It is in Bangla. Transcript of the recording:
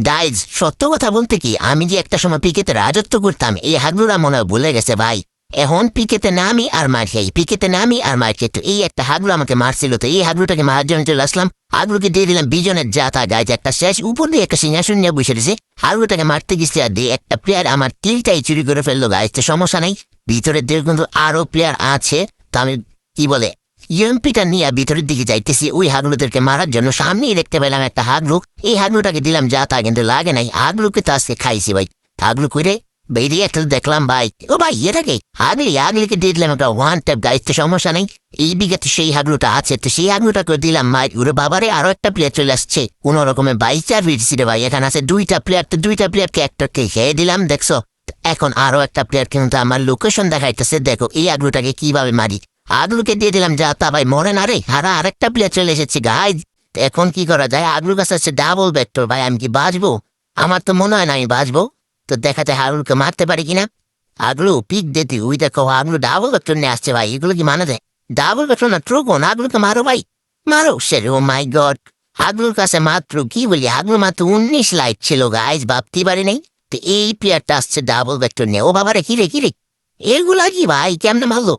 গাইজ সত্য কথা বলতে কি, আমি যে একটা সময় পিকেতে রাজত্ব করতাম, এই হাগলুরা মনে হয় ভুলে গেছে ভাই। এখন পিকেতে নামি আর মার খাই, পিকেতে নামি আর মার খাই। তো এই একটা হাগলু আমাকে মারছিল, তো এই হাগলুটাকে মারার জন্য চলে আসলাম। হাগলুকে দিয়ে দিলাম বিজনের জাতা। গাইজ একটা শেষ উপর দিয়ে একটা সিংহাসন নিয়ে বসে রয়েছে। হাগলুটাকে মারতে গেছি আর দিয়ে একটা প্লেয়ার আমার তীরটাই চুরি করে ফেললো। গাইজ তো সমস্যা নেই, ভিতরের দিকে কিন্তু আরো প্লেয়ার আছে। তো আমি কি বলে ইউএমপিটা নিয়ে ভিতরের দিকে যাইতেছি ওই হাগলুদেরকে মারার জন্য। সামনেই দেখতে পেলাম একটা হাগলু, এই হাগলুটাকে দিলাম যা তা, কিন্তু লাগে নাই। হাগলুকে তো আজকে খাইছি ভাই। হাগলু করে বেরিয়ে একটা দেখলাম ভাই, ও ভাই এটাকে আগলিকে দিয়ে দিলাম একটা ওয়ান ট্যাপ। গাইজ তো সমস্যা নেই, এই বিঘাতে সেই হাগলুটা আছে, তো সেই হাগলুটাকে দিলাম মাই। ওরে বাবারে আরো একটা প্লেয়ার চলে আসছে কোন রকমে। 22 ভিড়ছি রে ভাই, এখানে আছে দুইটা প্লেয়ার, তো দুইটা প্লেয়ারকে একটাকে খেয়ে দিলাম দেখছো। এখন আরো একটা প্লেয়ার কিন্তু আমার লোকেশন দেখাইতেছে, দেখো এই আগলুটাকে কিভাবে মারি। আগলুকে দিয়ে দিলাম যা তা ভাই, মরে না রে। আরেকটা প্লেয়ার চলে এসেছে গাইজ। এখন কি করা যায়, আগলুর কাছে হচ্ছে ডাবল ভেক্টর ভাই, আমি কি বাঁচবো? আমার তো মনে হয় না আমি বাঁচবো। তো দেখা যায় আগলুকে মারতে পারি কিনা। আগলু পিক দিতে, ওই দেখো আগলু ডাবল ভেক্টর নিয়ে আসছে ভাই, এগুলো কি মানে দেয়? ডাবল ভেক্টর না ট্রুকন, আগলুকে মারো ভাই, মারো সে। ও মাই গড, আগলুর কাছে মাত্র কি বলি, আগলু মাত্র 19 লাইট ছিল গাইজ, ভাবতেই পারি নাই। তো এই প্লেয়ারটা আসছে ডাবল ভেক্টর নিয়ে। ও বাবারে, কিরে কিরে এগুলা কি ভাই, কেমনে মারলো?